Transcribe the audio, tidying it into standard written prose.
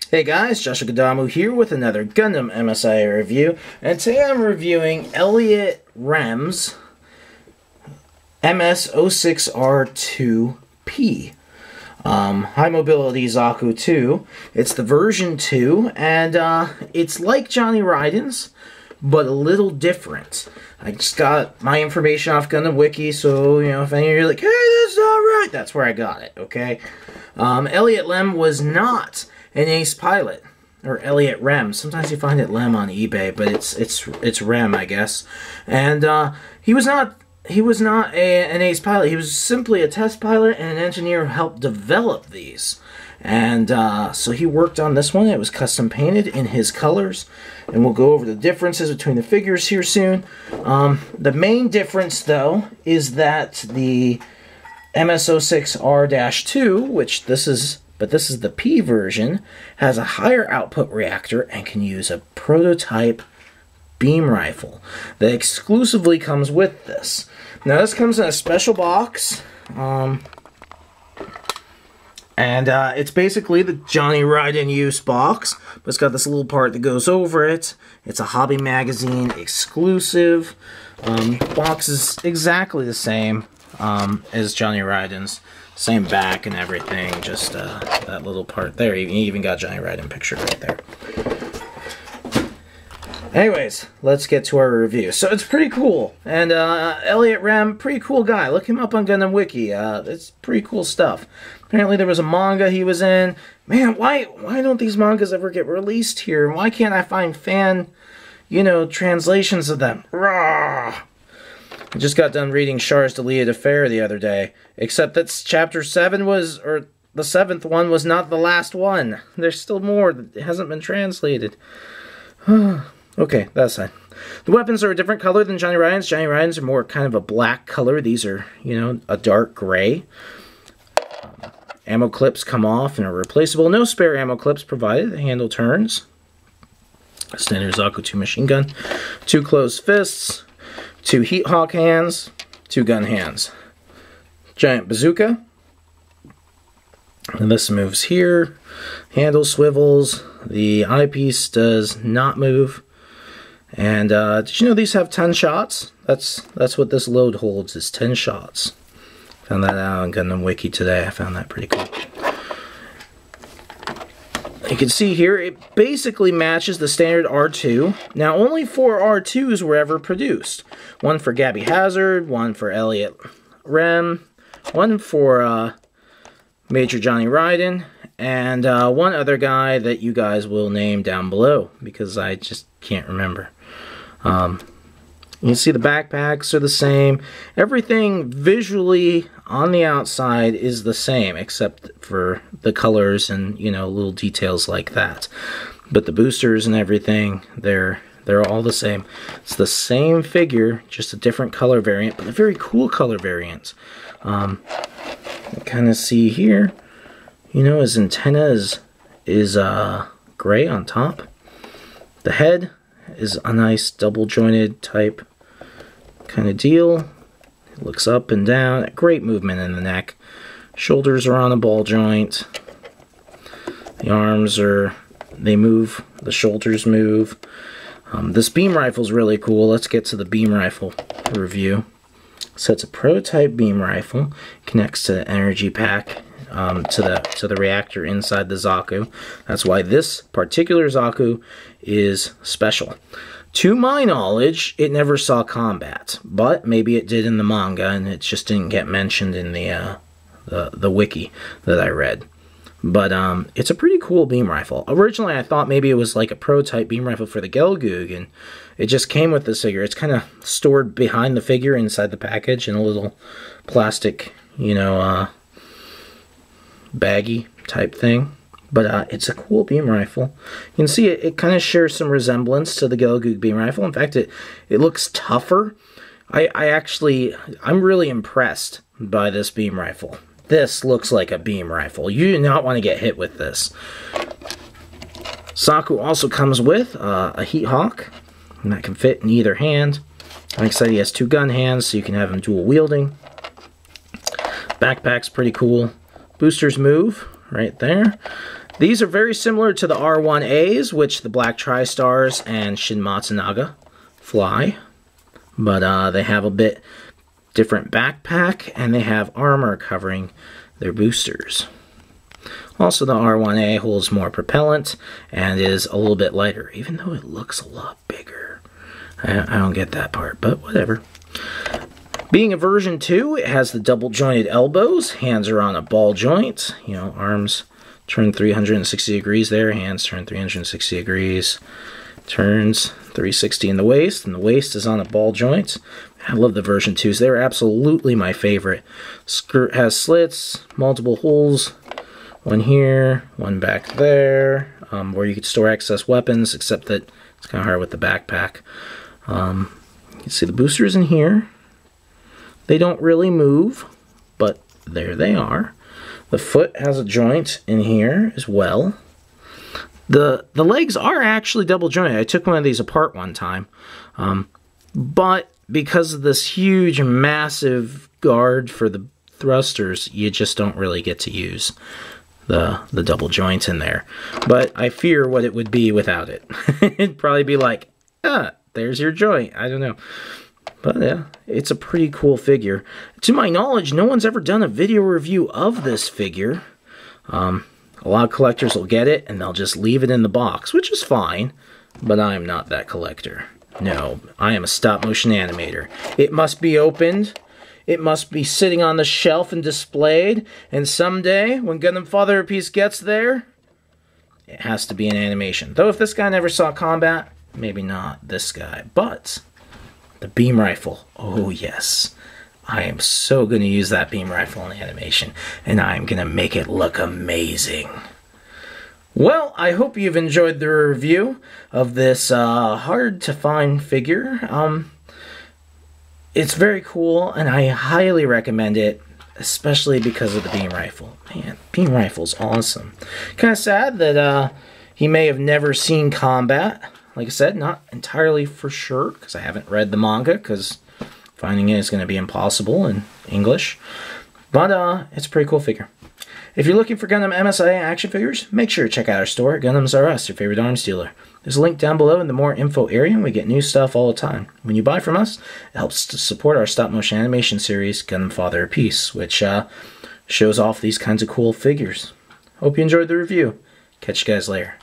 Hey guys, Joshua Gundam here with another Gundam MSI review, and today I'm reviewing Elliot Rem's MS06R2P. High Mobility Zaku 2. It's the version 2, and it's like Johnny Raiden's, but a little different. I just got my information off Gundam Wiki, so, you know, if any of you are like, hey, that's not right, that's where I got it, okay? Elliot Rem was not an ace pilot, or Elliot Rem. Sometimes you find it Lem on eBay, but it's Rem, I guess. And he was not an ace pilot. He was simply a test pilot and an engineer who helped develop these. And so he worked on this one. It was custom painted in his colors, and we'll go over the differences between the figures here soon. The main difference, though, is that the MS06R-2, which this is the P version, has a higher output reactor and can use a prototype beam rifle that exclusively comes with this. Now this comes in a special box, and it's basically the Johnny Raiden use box, but it's got this little part that goes over it. It's a Hobby Magazine exclusive. Box is exactly the same as Johnny Raiden's. Same back and everything, just that little part there. You even got Johnny Raiden picture right there. Anyways, let's get to our review. So it's pretty cool, and Elliot Rem, pretty cool guy. Look him up on Gundam Wiki. It's pretty cool stuff. Apparently there was a manga he was in. Man, why don't these mangas ever get released here? Why can't I find fan, translations of them? Rawr! I just got done reading Char's Deleted Affair the other day, except that Chapter 7 was, or the 7th one was not the last one. There's still more that hasn't been translated. Okay, that's fine. The weapons are a different color than Johnny Raiden's. Johnny Raiden's are more kind of a black color. These are, a dark gray. Ammo clips come off and are replaceable. No spare ammo clips provided. The handle turns. Standard Zaku 2 machine gun. 2 closed fists. 2 heat hawk hands, 2 gun hands. Giant bazooka. And this moves here. Handle swivels. The eyepiece does not move. And did you know these have 10 shots? That's what this load holds, is 10 shots. Found that out on Gundam Wiki today. I found that pretty cool. You can see here, it basically matches the standard R2. Now, only 4 R2s were ever produced. One for Gabby Hazard, one for Elliot Rem, one for Major Johnny Raiden, and one other guy that you guys will name down below, because I just can't remember. You can see the backpacks are the same. Everything visually on the outside is the same, except for the colors and, little details like that. But the boosters and everything, they're all the same. It's the same figure, just a different color variant, but a very cool color variant. You kind of see here, his antenna is gray on top. The head is a nice double jointed type kind of deal. It looks up and down. Great movement in the neck. Shoulders are on a ball joint. The arms they move. The shoulders move. This beam rifle is really cool. Let's get to the beam rifle review. So it's a prototype beam rifle. Connects to the energy pack, to the reactor inside the Zaku. That's why this particular Zaku is special. To my knowledge, it never saw combat, but maybe it did in the manga, and it just didn't get mentioned in the wiki that I read. But it's a pretty cool beam rifle. Originally, I thought maybe it was like a prototype beam rifle for the Gelgoog, and it just came with this figure. It's kind of stored behind the figure inside the package in a little plastic, baggy type thing. But it's a cool beam rifle. You can see it kind of shares some resemblance to the Gelgoog beam rifle. In fact, it looks tougher. I'm really impressed by this beam rifle. This looks like a beam rifle. You do not want to get hit with this. Zaku also comes with a heat hawk, and that can fit in either hand. Like I said, he has 2 gun hands, so you can have him dual wielding. Backpack's pretty cool. Boosters move right there. These are very similar to the R1As, which the Black Tri-Stars and Shin Matsunaga fly. But they have a bit different backpack, and they have armor covering their boosters. Also, the R1A holds more propellant and is a little bit lighter, even though it looks a lot bigger. I don't get that part, but whatever. Being a version 2, it has the double jointed elbows. Hands are on a ball joint. You know, arms turn 360 degrees there. Hands turn 360 degrees. Turns 360 in the waist, and the waist is on a ball joint. I love the version 2s. They're absolutely my favorite. Skirt has slits, multiple holes. One here, one back there, where you could store excess weapons, except that it's kind of hard with the backpack. You can see the boosters in here. They don't really move, but there they are. The foot has a joint in here as well. The legs are actually double jointed. I took one of these apart one time, but because of this huge, massive guard for the thrusters, you just don't really get to use the double joints in there. But I fear what it would be without it. It'd probably be like, there's your joint. I don't know. But yeah, it's a pretty cool figure. To my knowledge, no one's ever done a video review of this figure. A lot of collectors will get it and they'll just leave it in the box, which is fine. But I am not that collector. No, I am a stop-motion animator. It must be opened. It must be sitting on the shelf and displayed, and someday, when Gundam Father of Peace gets there, it has to be an animation. Though if this guy never saw combat, maybe not this guy. But the beam rifle, oh yes. I am so going to use that beam rifle in animation, and I'm going to make it look amazing. Well, I hope you've enjoyed the review of this hard-to-find figure. It's very cool, and I highly recommend it, especially because of the beam rifle. Man, beam rifle's awesome. Kind of sad that he may have never seen combat. Like I said, not entirely for sure, because I haven't read the manga, because finding it is going to be impossible in English. But it's a pretty cool figure. If you're looking for Gundam MSIA action figures, make sure to check out our store at Gundams R Us, your favorite arms dealer. There's a link down below in the more info area, and we get new stuff all the time. When you buy from us, it helps to support our stop-motion animation series, Gundam Father of Peace, which shows off these kinds of cool figures. Hope you enjoyed the review. Catch you guys later.